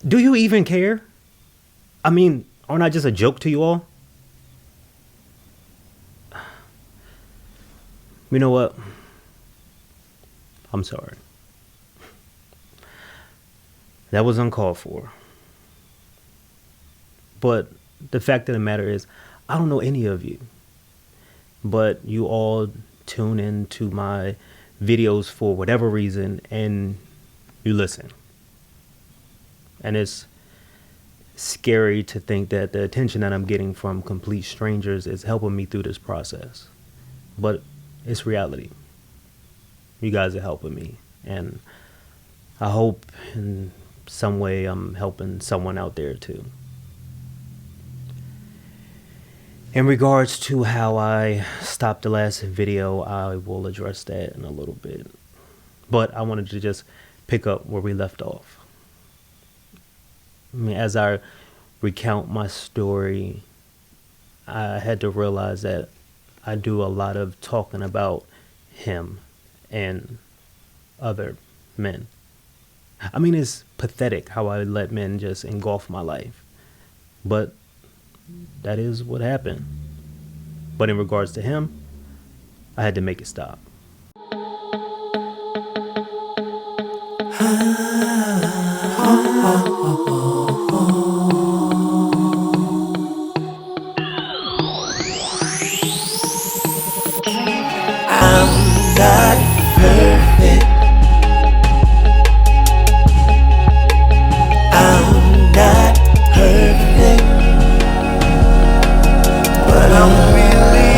Do you even care? I mean, aren't I just a joke to you all? You know what? I'm sorry. That was uncalled for. But the fact of the matter is, I don't know any of you. But you all tune into my videos for whatever reason and you listen. And it's scary to think that the attention that I'm getting from complete strangers is helping me through this process. But it's reality. You guys are helping me. And I hope in some way I'm helping someone out there too. In regards to how I stopped the last video, I will address that in a little bit. But I wanted to just pick up where we left off. I mean, as I recount my story, I had to realize that I do a lot of talking about him and other men. I mean, it's pathetic how I let men just engulf my life. But that is what happened. But in regards to him, I had to make it stop. I'm not perfect. I'm not perfect, but I'm really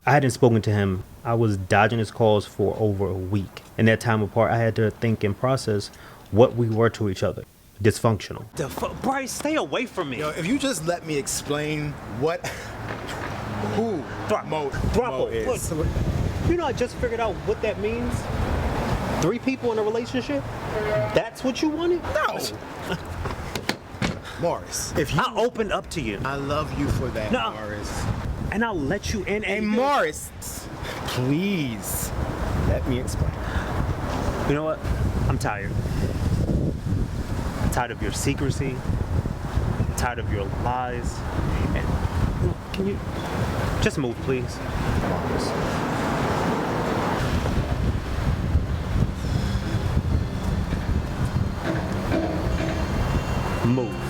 I hadn't spoken to him. I was dodging his calls for over a week. In that time apart, I had to think and process what we were to each other. Dysfunctional. Bryce, stay away from me. Yo, if you just let me explain who Mo is. Look, you know, I just figured out what that means. 3 people in a relationship? That's what you wanted? No. Morris, if you... I opened up to you. I love you for that, No. Morris. And I'll let you in. Hey, Morris, please let me explain. You know what? I'm tired. I'm tired of your secrecy. I'm tired of your lies. And you know, can you just move, please? Morris. Move.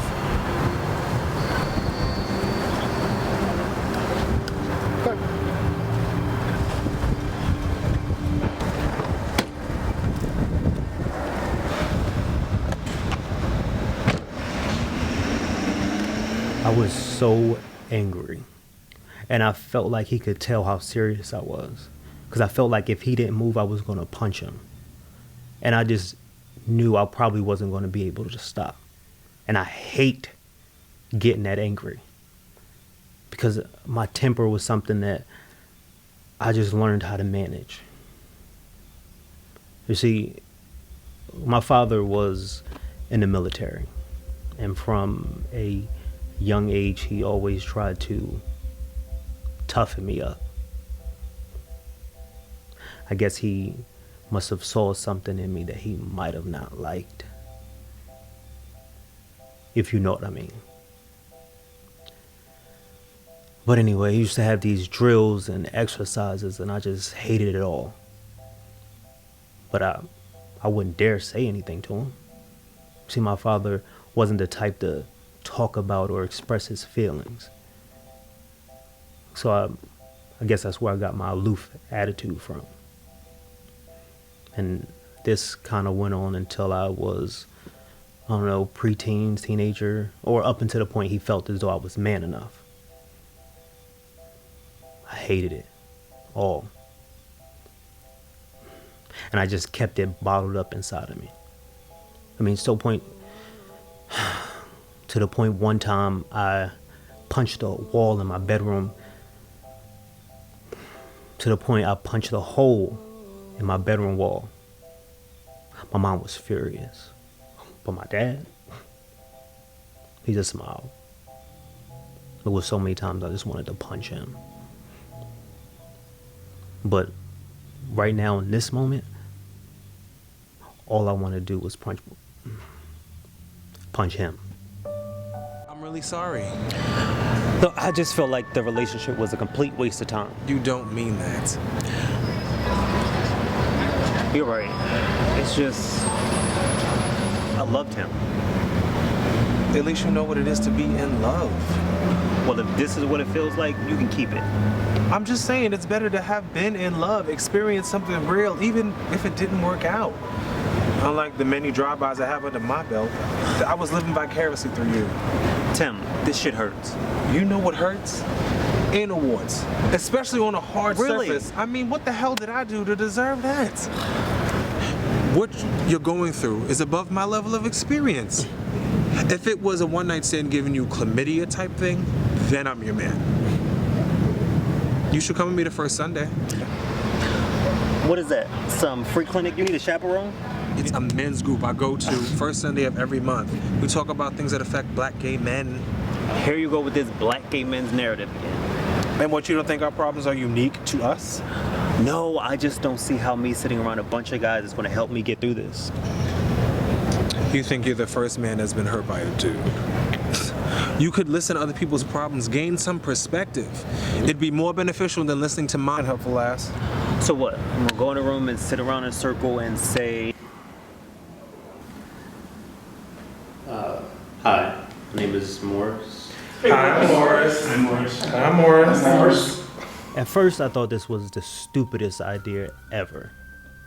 I was so angry, and I felt like he could tell how serious I was, because I felt like if he didn't move, I was going to punch him. And I just knew I probably wasn't going to be able to stop. And I hate getting that angry, because my temper was something that I just learned how to manage. You see, my father was in the military, and from a young age, he always tried to toughen me up. I guess he must have saw something in me that he might have not liked, if you know what I mean. But anyway, he used to have these drills and exercises, and I just hated it all. But I wouldn't dare say anything to him. See, my father wasn't the type to talk about or express his feelings. So I guess that's where I got my aloof attitude from. And this kind of went on until I was, I don't know, preteens, teenager, or up until the point he felt as though I was man enough. I hated it all. And I just kept it bottled up inside of me. I mean, to the point one time I punched a wall in my bedroom, to the point I punched a hole in my bedroom wall. My mom was furious. But my dad, he just smiled. There was so many times I just wanted to punch him. But right now in this moment, all I wanted to do was punch him. I'm really sorry. No, I just felt like the relationship was a complete waste of time. You don't mean that. You're right. It's just, I loved him. At least you know what it is to be in love. Well, if this is what it feels like, you can keep it. I'm just saying it's better to have been in love, experience something real, even if it didn't work out. Unlike the many drive-bys I have under my belt, I was living vicariously through you. Tim, this shit hurts. You know what hurts? Anal warts, especially on a hard Really? surface. I mean, what the hell did I do to deserve that? What you're going through is above my level of experience. If it was a one-night stand giving you chlamydia type thing, then I'm your man. You should come with me the first Sunday. What is that? Some free clinic you need a chaperone? It's a men's group I go to first Sunday of every month. We talk about things that affect black gay men. Here you go with this black gay men's narrative again. And what, you don't think our problems are unique to us? No, I just don't see how me sitting around a bunch of guys is going to help me get through this. You think you're the first man that's been hurt by a dude. You could listen to other people's problems, gain some perspective. It'd be more beneficial than listening to mine, helpful ass. So what? I'm going to go in a room and sit around in a circle and say, hi, my name is Morris. Hi, Morris. I'm Morris. Hi, Morris. At first, I thought this was the stupidest idea ever.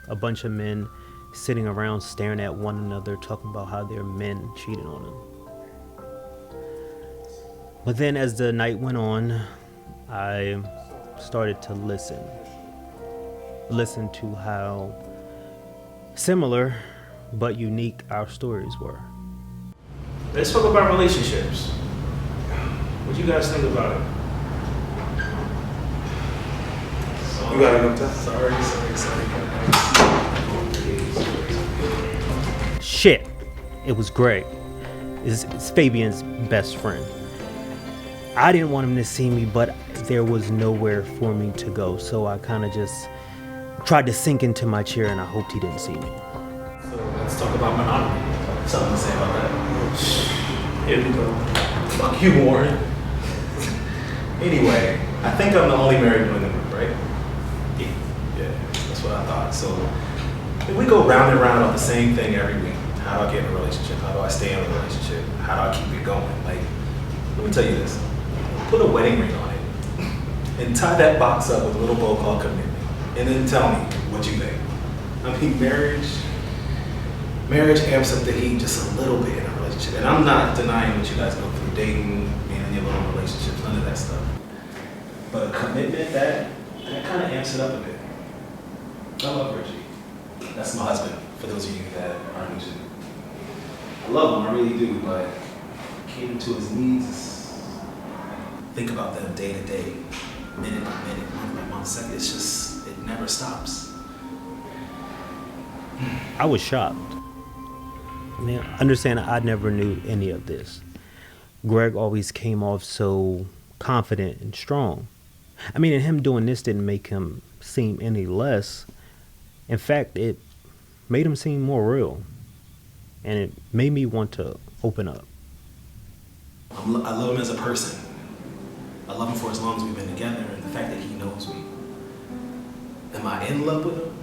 A bunch of men sitting around staring at one another, talking about how their men cheated on them. But then as the night went on, I started to listen to how similar but unique our stories were. Let's talk about relationships. What do you guys think about it? You got enough time? Sorry. Shit, it was Greg. It's Fabian's best friend. I didn't want him to see me, but there was nowhere for me to go, so I kind of just tried to sink into my chair and I hoped he didn't see me. So let's talk about monogamy. Something to say about that. Here we go. Fuck you, Warren. Anyway, I think I'm the only married one in the group, right? Yeah, that's what I thought. So we go round and round on the same thing every week. How do I get in a relationship? How do I stay in a relationship? How do I keep it going? Like, let me tell you this. Put a wedding ring on it and tie that box up with a little bow called commitment. And then tell me what you think. I mean, marriage amps up the heat just a little bit in a relationship. And I'm not denying what you guys go through, dating, being in your little relationships, none of that stuff. But commitment, that kind of amps it up a bit. I love Richie. That's my husband, for those of you that aren't new to me. I love him, I really do, but catering to his needs, think about them day to day, minute by minute, month by month, second. It's just, it never stops. I was shocked. I mean, understand I never knew any of this. Greg always came off so confident and strong. I mean, and him doing this didn't make him seem any less. In fact, it made him seem more real. And it made me want to open up. I love him as a person. I love him for as long as we've been together, and the fact that he knows me. Am I in love with him?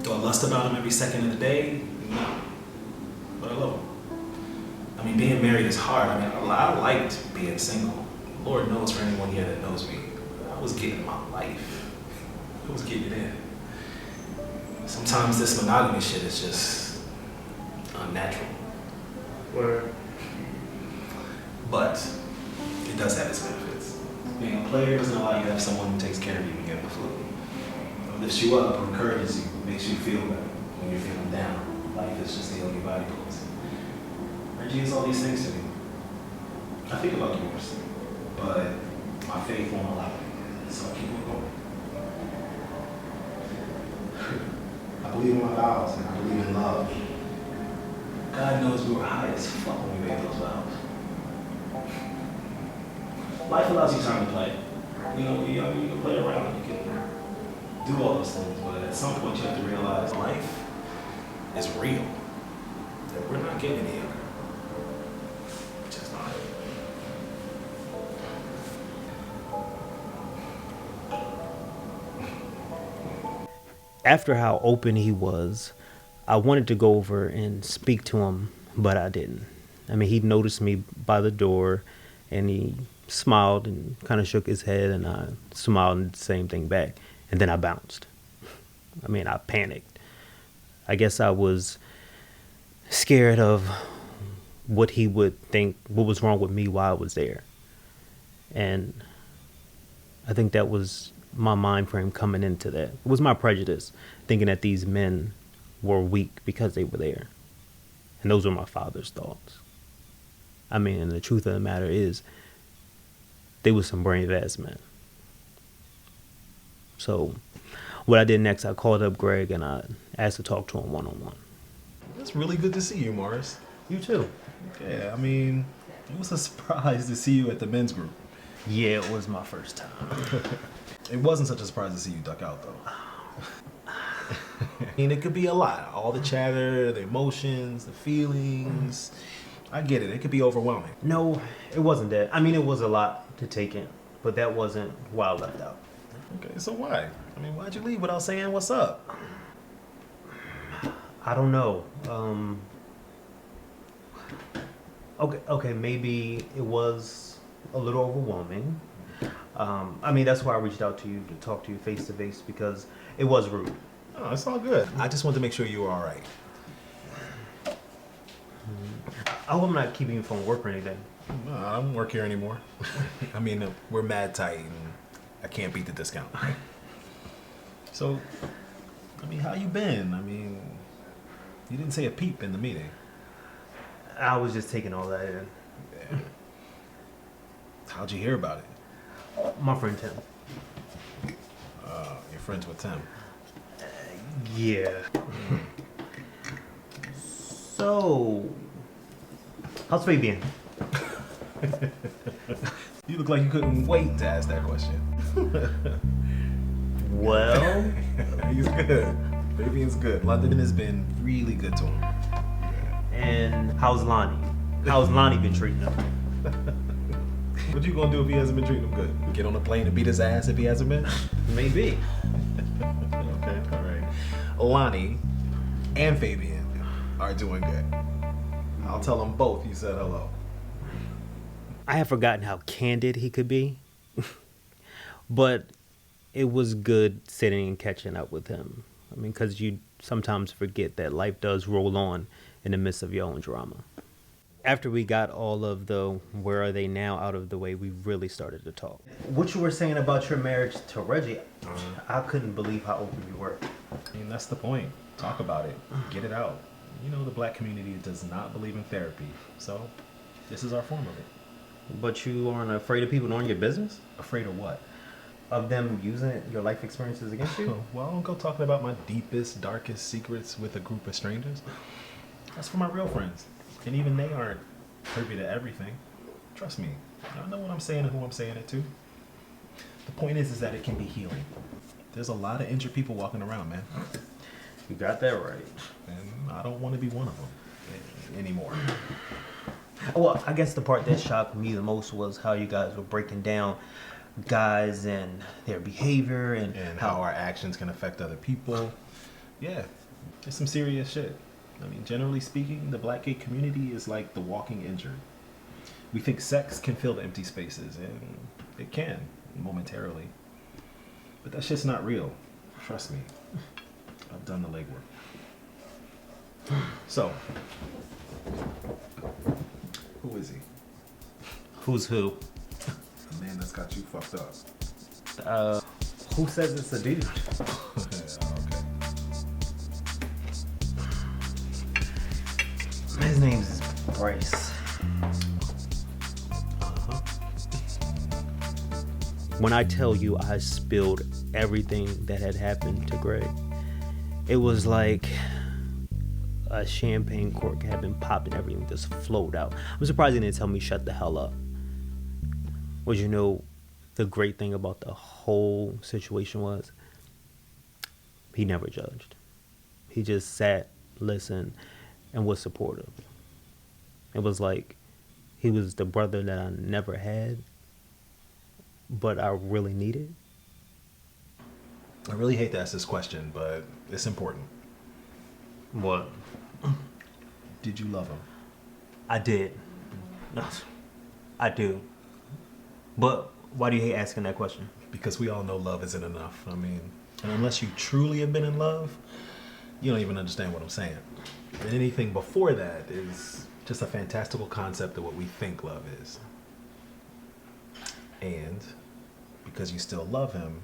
Do I lust about him every second of the day? No. But I love him. I mean, being married is hard. I mean, I liked being single. Lord knows for anyone here that knows me, I was getting my life. I was getting it in. Sometimes this monogamy shit is just unnatural. Word. But it does have its benefits. Being a player doesn't allow you to have someone who takes care of you when you have the flu. Lifts you up, encourages you, makes you feel better when you're feeling down. Life is just the only body pulls. Reggie is all these things to me. I think about divorce, but my faith won't allow it, so I keep on going. I believe in my vows and I believe in love. God knows we were high as fuck when we made those vows. Life allows you time to play. You know, you can play around, you can do all those things, but at some point you have to realize life is real, then we're not getting any younger. Just not. After how open he was, I wanted to go over and speak to him, but I didn't. I mean, he noticed me by the door, and he smiled and kind of shook his head, and I smiled and did the same thing back. And then I bounced. I mean, I panicked. I guess I was scared of what he would think, what was wrong with me while I was there. And I think that was my mind frame coming into that. It was my prejudice, thinking that these men were weak because they were there. And those were my father's thoughts. I mean, and the truth of the matter is, they were some brave ass men. So what I did next, I called up Greg and I asked to talk to him one-on-one. It's really good to see you, Morris. You too. Yeah, I mean, it was a surprise to see you at the men's group. Yeah, it was my first time. It wasn't such a surprise to see you duck out, though. I mean, it could be a lot. All the chatter, the emotions, the feelings. I get it. It could be overwhelming. No, it wasn't that. I mean, it was a lot to take in, but that wasn't why I left out. Okay, so why? I mean, why'd you leave without saying what's up? I don't know. Okay, maybe it was a little overwhelming. I mean, that's why I reached out to you to talk to you face to face, because it was rude. Oh, it's all good. I just wanted to make sure you were all right. I hope I'm not keeping you from work or anything. No, I don't work here anymore. I mean, we're mad tight and I can't beat the discount. So, I mean, how you been? I mean, you didn't say a peep in the meeting. I was just taking all that in. Yeah. How'd you hear about it? My friend Tim. You're friends with Tim. Yeah. So, how's Fabian? You look like you couldn't wait to ask that question. Well, He's good. Fabian's good. London has been really good to him. and how's Lonnie? How's Lonnie been treating him? What you gonna do if he hasn't been treating him good? Get on a plane and beat his ass if he hasn't been? Maybe. Okay, all right. Lonnie and Fabian are doing good. I'll tell them both you said hello. I have forgotten how candid he could be, but it was good sitting and catching up with him. I mean, because you sometimes forget that life does roll on in the midst of your own drama. After we got all of the where are they now out of the way, we really started to talk. What you were saying about your marriage to Reggie, I couldn't believe how open you were. I mean, that's the point. Talk about it. Get it out. You know, the black community does not believe in therapy, so this is our form of it. But you aren't afraid of people knowing your business? Afraid of what? Of them using your life experiences against you? Well, I don't go talking about my deepest, darkest secrets with a group of strangers. That's for my real friends. And even they aren't privy to everything. Trust me. I know what I'm saying and who I'm saying it to. The point is that it can be healing. There's a lot of injured people walking around, man. You got that right. And I don't want to be one of them anymore. Well, I guess the part that shocked me the most was how you guys were breaking down guys and their behavior and how our actions can affect other people. Yeah, it's some serious shit. I mean, generally speaking, the black gay community is like the walking injured. We think sex can fill the empty spaces, and it can, momentarily. But that shit's not real. Trust me. I've done the legwork. So, who is he? who's who? The man that's got you fucked up. Who says it's a dude? Okay. His name is Bryce. When I tell you I spilled everything that had happened to Greg, it was like a champagne cork had been popped and everything just flowed out. I'm surprised he didn't tell me shut the hell up. Well, you know, the great thing about the whole situation was he never judged. He just sat listened, and was supportive. It was like he was the brother that I never had, but I really needed. I really hate to ask this question, but it's important. What? Did you love him? I did. I do. But why do you hate asking that question? Because we all know love isn't enough. I mean, and unless you truly have been in love, you don't even understand what I'm saying. And anything before that is just a fantastical concept of what we think love is. And because you still love him,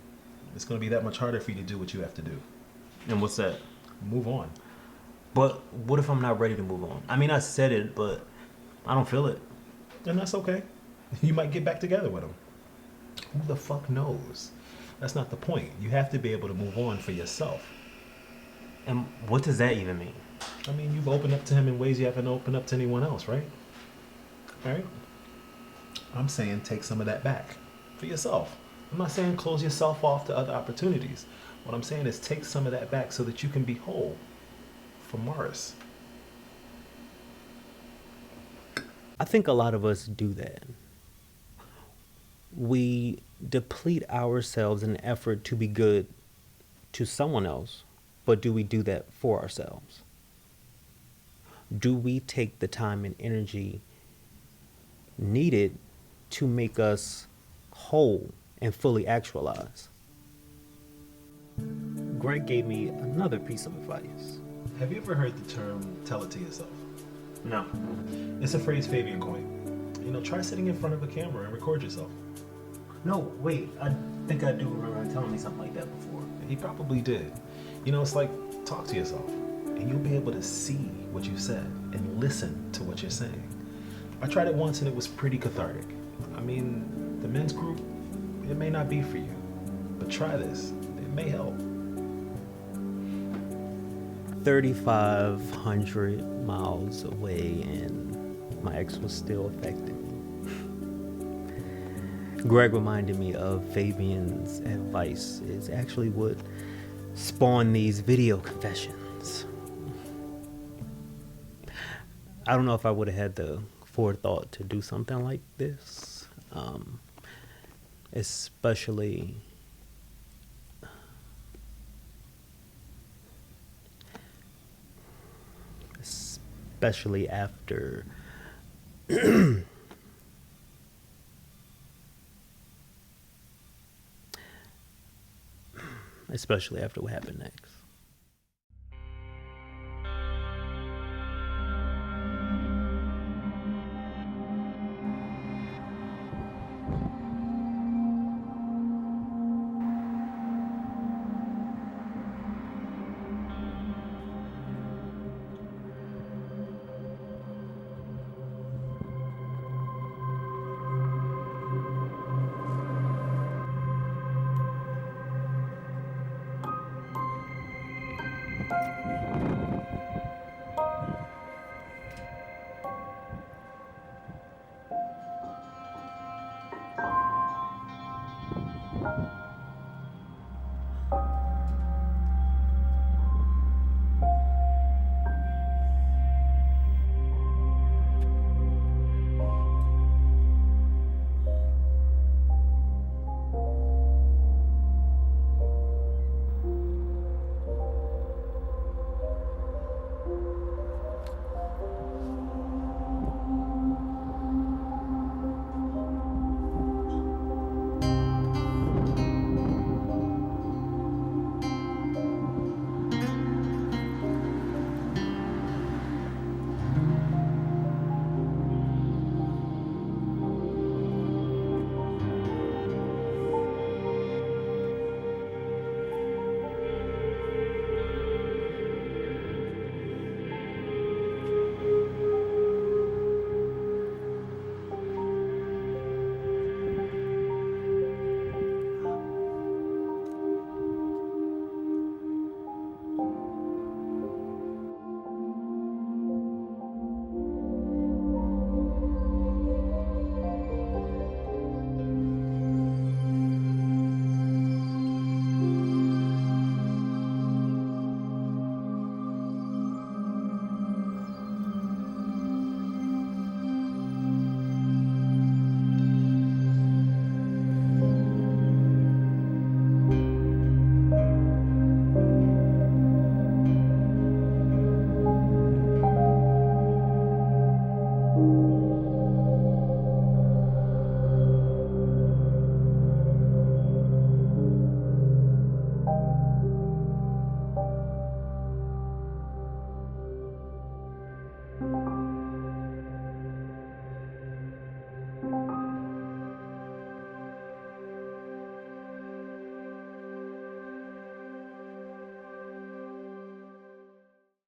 it's going to be that much harder for you to do what you have to do. And what's that? Move on. But what if I'm not ready to move on? I mean, I said it, but I don't feel it. And that's okay. You might get back together with him. Who the fuck knows? That's not the point. You have to be able to move on for yourself. And what does that even mean? I mean, you've opened up to him in ways you haven't opened up to anyone else, right? All right? I'm saying take some of that back for yourself. I'm not saying close yourself off to other opportunities. What I'm saying is take some of that back so that you can be whole for Morris. I think a lot of us do that. We deplete ourselves in an effort to be good to someone else, but do we do that for ourselves? Do we take the time and energy needed to make us whole and fully actualize? Greg gave me another piece of advice. Have you ever heard the term tell it to yourself? No. It's a phrase Fabian coined. You know, try sitting in front of a camera and record yourself. No, wait. I think I do remember him telling me something like that before. He probably did. You know, it's like talk to yourself and you'll be able to see what you said and listen to what you're saying. I tried it once and it was pretty cathartic. I mean, the men's group, it may not be for you, but try this. It may help. 3,500 miles away and my ex was still affected. Greg reminded me of Fabian's advice. It's actually what spawned these video confessions. I don't know if I would have had the forethought to do something like this, especially after especially after what happened next.